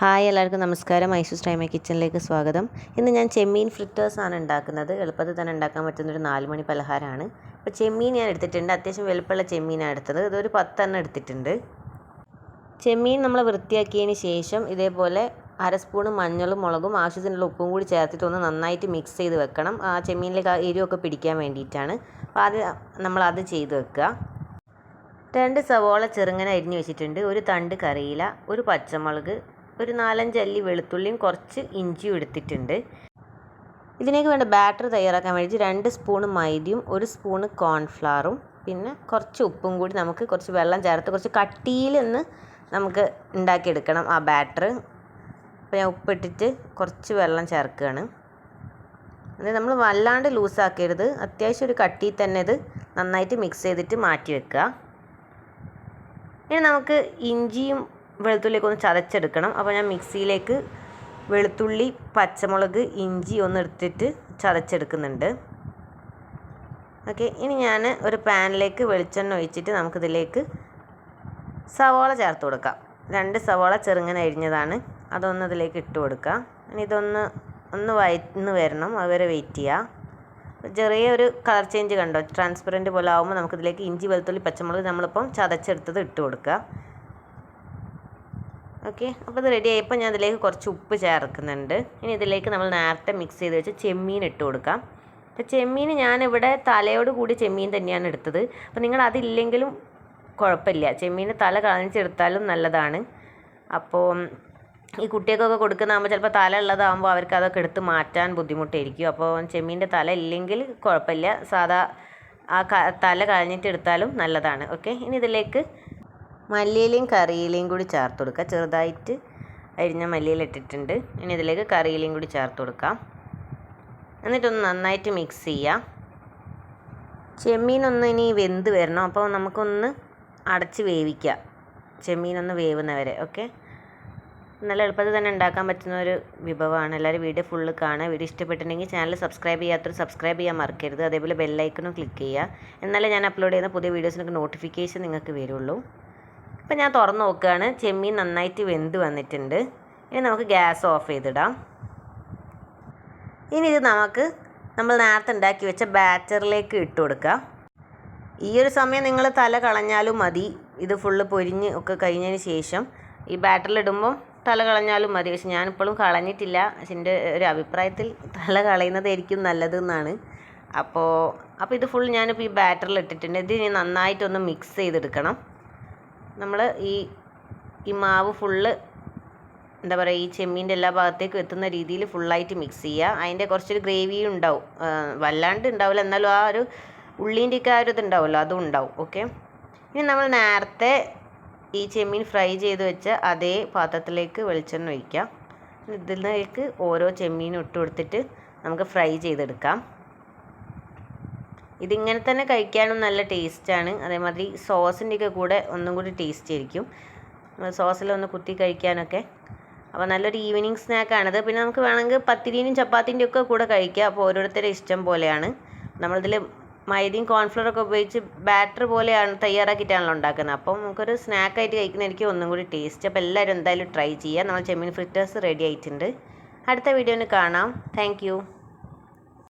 Hi എല്ലാവർക്കും നമസ്കാരം. ഐഷൂസ് ടൈമ കിച്ചണിലേക്ക് സ്വാഗതം. ഇന്ന് ഞാൻ ചെമ്മീൻ ഫ്രിറ്റേഴ്സാണ് ഉണ്ടാക്കുന്നത്. എളുപ്പത്തിൽ തന്നെ ഉണ്ടാക്കാൻ പറ്റുന്നൊരു 4 മണി പലഹാരമാണ്. അപ്പോൾ ചെമ്മീൻ ഞാൻ എടുത്തിട്ടുണ്ട്. അത്യാവശ്യം വലുപ്പമുള്ള ചെമ്മീനാണ് എടുത്തത്. ഇതൊരു 10 എണ്ണം എടുത്തിട്ടുണ്ട്. ചെമ്മീൻ നമ്മൾ വൃത്തിയാക്കിയതിന് ശേഷം ഇതേപോലെ 1/2 സ്പൂൺ മഞ്ഞളും മുളകും ആവശ്യത്തിനുള്ള ഉപ്പും കൂടി ചേർത്തിട്ട് ഒന്ന് നന്നായിട്ട് മിക്സ് ചെയ്ത് വെക്കണം. ആ ചെമ്മീനിലേക്ക് ആ എരിവൊക്കെ പിടിക്കാൻ വേണ്ടിയിട്ടാണ്. അപ്പോൾ നമ്മളത് ചെയ്ത് വെക്കുക. 2 സവോള ചെറുങ്ങനെ അരിഞ്ഞ് വെച്ചിട്ടുണ്ട്. ഒരു തണ്ട് കറിയില, ഒരു പച്ചമുളക്, ഒരു 4-5 അല്ലി വെളുത്തുള്ളിയും കുറച്ച് ഇഞ്ചിയും എടുത്തിട്ടുണ്ട്. ഇതിലേക്ക് വേണ്ട ബാറ്റർ തയ്യാറാക്കാൻ വേണ്ടി 2 സ്പൂൺ മൈദയും 1 സ്പൂൺ കോൺഫ്ലവറും പിന്നെ കുറച്ച് ഉപ്പും കൂടി നമുക്ക് കുറച്ച് വെള്ളം ചേർത്ത് കുറച്ച് കട്ടിയിൽ നമുക്ക് ഉണ്ടാക്കിയെടുക്കണം ആ ബാറ്റർ. അപ്പോൾ ഞാൻ ഉപ്പിട്ടിട്ട് കുറച്ച് വെള്ളം ചേർക്കുകയാണ്. അത് നമ്മൾ വല്ലാണ്ട് ലൂസാക്കരുത്, അത്യാവശ്യം ഒരു കട്ടിയിൽ തന്നെ ഇത് നന്നായിട്ട് മിക്സ് ചെയ്തിട്ട് മാറ്റി വെക്കുക. ഇനി നമുക്ക് ഇഞ്ചിയും വെളുത്തുള്ളിയൊക്കെ ഒന്ന് ചതച്ചെടുക്കണം. അപ്പോൾ ഞാൻ മിക്സിയിലേക്ക് വെളുത്തുള്ളി, പച്ചമുളക്, ഇഞ്ചി ഒന്ന് എടുത്തിട്ട് ചതച്ചെടുക്കുന്നുണ്ട്. ഓക്കെ, ഇനി ഞാൻ ഒരു പാനിലേക്ക് വെളിച്ചെണ്ണ ഒഴിച്ചിട്ട് നമുക്കിതിലേക്ക് സവാള ചേർത്ത് കൊടുക്കാം. 2 സവാള ചെറുങ്ങനെ അരിഞ്ഞതാണ്, അതൊന്ന് ഇതിലേക്ക് ഇട്ട് കൊടുക്കാം. ഇനി ഇതൊന്ന് വഴന്ന് വരണം, അതുവരെ വെയിറ്റ് ചെയ്യുക. ചെറിയൊരു കളർ ചേഞ്ച് കണ്ടോ, ട്രാൻസ്പെറൻറ്റ് പോലെ ആകുമ്പോൾ നമുക്കിതിലേക്ക് ഇഞ്ചി, വെളുത്തുള്ളി, പച്ചമുളക് നമ്മളിപ്പം ചതച്ചെടുത്തത് ഇട്ട് കൊടുക്കുക. ഓക്കെ, അപ്പോൾ ഇത് റെഡി ആയപ്പോൾ ഞാൻ ഇതിലേക്ക് കുറച്ച് ഉപ്പ് ചേർക്കുന്നുണ്ട്. ഇനി ഇതിലേക്ക് നമ്മൾ നേരത്തെ മിക്സ് ചെയ്ത് വെച്ച് ചെമ്മീൻ ഇട്ട് കൊടുക്കാം. അപ്പോൾ ചെമ്മീൻ ഞാനിവിടെ തലയോട് കൂടി ചെമ്മീൻ തന്നെയാണ് എടുത്തത്. അപ്പോൾ നിങ്ങൾ അതില്ലെങ്കിലും കുഴപ്പമില്ല, ചെമ്മീൻ തല കളഞ്ഞെടുത്താലും നല്ലതാണ്. അപ്പോൾ ഈ കുട്ടികൾക്കൊക്കെ കൊടുക്കുന്നതാകുമ്പോൾ ചിലപ്പോൾ തല ഉള്ളതാകുമ്പോൾ അവർക്ക് അതൊക്കെ എടുത്ത് മാറ്റാൻ ബുദ്ധിമുട്ടായിരിക്കും. അപ്പോൾ ചെമ്മീൻ്റെ തല ഇല്ലെങ്കിൽ കുഴപ്പമില്ല, സാധാ ആ തല കളഞ്ഞിട്ട് എടുത്താലും നല്ലതാണ്. ഓക്കെ, ഇനി ഇതിലേക്ക് മല്ലിയിലയും കറിയിലയും കൂടി ചേർത്ത് കൊടുക്കുക. ചെറുതായിട്ട് അരിഞ്ഞ മല്ലിയില ഇട്ടിട്ടുണ്ട്. ഇനി ഇതിലേക്ക് കറിയിലയും കൂടി ചേർത്ത് കൊടുക്കാം. എന്നിട്ടൊന്ന് നന്നായിട്ട് മിക്സ് ചെയ്യാം. ചെമ്മീനൊന്ന് ഇനി വെന്ത് വരണം, അപ്പോൾ നമുക്കൊന്ന് അടച്ച് വേവിക്കാം, ചെമ്മീനൊന്ന് വേവുന്നവരെ. ഓക്കെ, നല്ല എളുപ്പത്തിൽ തന്നെ ഉണ്ടാക്കാൻ പറ്റുന്ന ഒരു വിഭവമാണ്. എല്ലാവരും വീഡിയോ ഫുള്ള് കാണുക. വീഡിയോ ഇഷ്ടപ്പെട്ടിട്ടുണ്ടെങ്കിൽ ചാനൽ സബ്സ്ക്രൈബ് ചെയ്യാത്തൊരു സബ്സ്ക്രൈബ് ചെയ്യാൻ മറക്കരുത്. അതേപോലെ ബെല്ലൈക്കണും ക്ലിക്ക് ചെയ്യുക, എന്നാലേ ഞാൻ അപ്ലോഡ് ചെയ്യുന്ന പുതിയ വീഡിയോസിനൊക്കെ നോട്ടിഫിക്കേഷൻ നിങ്ങൾക്ക് വരുള്ളൂ. ഇപ്പം ഞാൻ തുറന്ന് നോക്കുകയാണ്, ചെമ്മീൻ നന്നായിട്ട് വെന്ത് വന്നിട്ടുണ്ട്. ഇനി നമുക്ക് ഗ്യാസ് ഓഫ് ചെയ്തിടാം. ഇനി ഇത് നമ്മൾ നേരത്തെ ഉണ്ടാക്കി വെച്ച ബാറ്ററിലേക്ക് ഇട്ട് കൊടുക്കുക. ഈ ഒരു സമയം നിങ്ങൾ തല കളഞ്ഞാലും മതി, ഇത് ഫുള്ള് പൊരിഞ്ഞ് ഒക്കെ കഴിഞ്ഞതിന് ശേഷം ഈ ബാറ്ററിലിടുമ്പം തല കളഞ്ഞാലും മതി. പക്ഷെ ഞാനിപ്പോഴും കളഞ്ഞിട്ടില്ല. പക്ഷെ എൻ്റെ ഒരു അഭിപ്രായത്തിൽ തല കളയുന്നതായിരിക്കും നല്ലതെന്നാണ്. അപ്പോൾ ഇത് ഫുൾ ഞാനിപ്പോൾ ഈ ബാറ്ററിൽ ഇട്ടിട്ടുണ്ട്. ഇത് ഇനി നന്നായിട്ടൊന്ന് മിക്സ് ചെയ്തെടുക്കണം. നമ്മൾ ഈ മാവ് ഫുള്ള് എന്താ പറയുക, ഈ ചെമ്മീൻ്റെ എല്ലാ ഭാഗത്തേക്കും എത്തുന്ന രീതിയിൽ ഫുള്ളായിട്ട് മിക്സ് ചെയ്യുക. അതിൻ്റെ കുറച്ചൊരു ഗ്രേവിയും ഉണ്ടാവും, വല്ലാണ്ട് ഉണ്ടാവില്ല, എന്നാലും ആ ഒരു ഉള്ളീൻ്റെയൊക്കെ ആ ഒരു ഇതുണ്ടാവുമല്ലോ, അതും ഉണ്ടാവും. ഓക്കെ, ഇനി നമ്മൾ നേരത്തെ ഈ ചെമ്മീൻ ഫ്രൈ ചെയ്ത് വെച്ച അതേ പാത്രത്തിലേക്ക് വെളിച്ചെണ്ണ ഒഴിക്കാം. ഇതിലേക്ക് ഓരോ ചെമ്മീനും ഇട്ട് കൊടുത്തിട്ട് നമുക്ക് ഫ്രൈ ചെയ്തെടുക്കാം. ഇതിങ്ങനെ തന്നെ കഴിക്കാനും നല്ല ടേസ്റ്റാണ്. അതേമാതിരി സോസിൻ്റെയൊക്കെ കൂടെ ഒന്നും കൂടി ടേസ്റ്റ് ആയിരിക്കും, സോസിലൊന്ന് കുത്തി കഴിക്കാനൊക്കെ. അപ്പോൾ നല്ലൊരു ഈവനിങ് സ്നാക്കാണിത്. പിന്നെ നമുക്ക് വേണമെങ്കിൽ പത്തിരിയും ചപ്പാത്തിൻ്റെ ഒക്കെ കൂടെ കഴിക്കാം. അപ്പോൾ ഓരോരുത്തരുടെ ഇഷ്ടം പോലെയാണ്. നമ്മളിതിൽ മൈദയും കോൺഫ്ലവറൊക്കെ ഉപയോഗിച്ച് ബാറ്റർ പോലെയാണ് തയ്യാറാക്കിയിട്ടാണല്ലോ ഉണ്ടാക്കുന്നത്. അപ്പം നമുക്കൊരു സ്നാക്കായിട്ട് കഴിക്കുന്നതായിരിക്കും ഒന്നും കൂടി ടേസ്റ്റ്. അപ്പോൾ എല്ലാവരും എന്തായാലും ട്രൈ ചെയ്യുക. നമ്മൾ ചെമ്മീൻ ഫ്രിറ്റേഴ്സ് റെഡി ആയിട്ടുണ്ട്. അടുത്ത വീഡിയോയിൽ കാണാം. താങ്ക്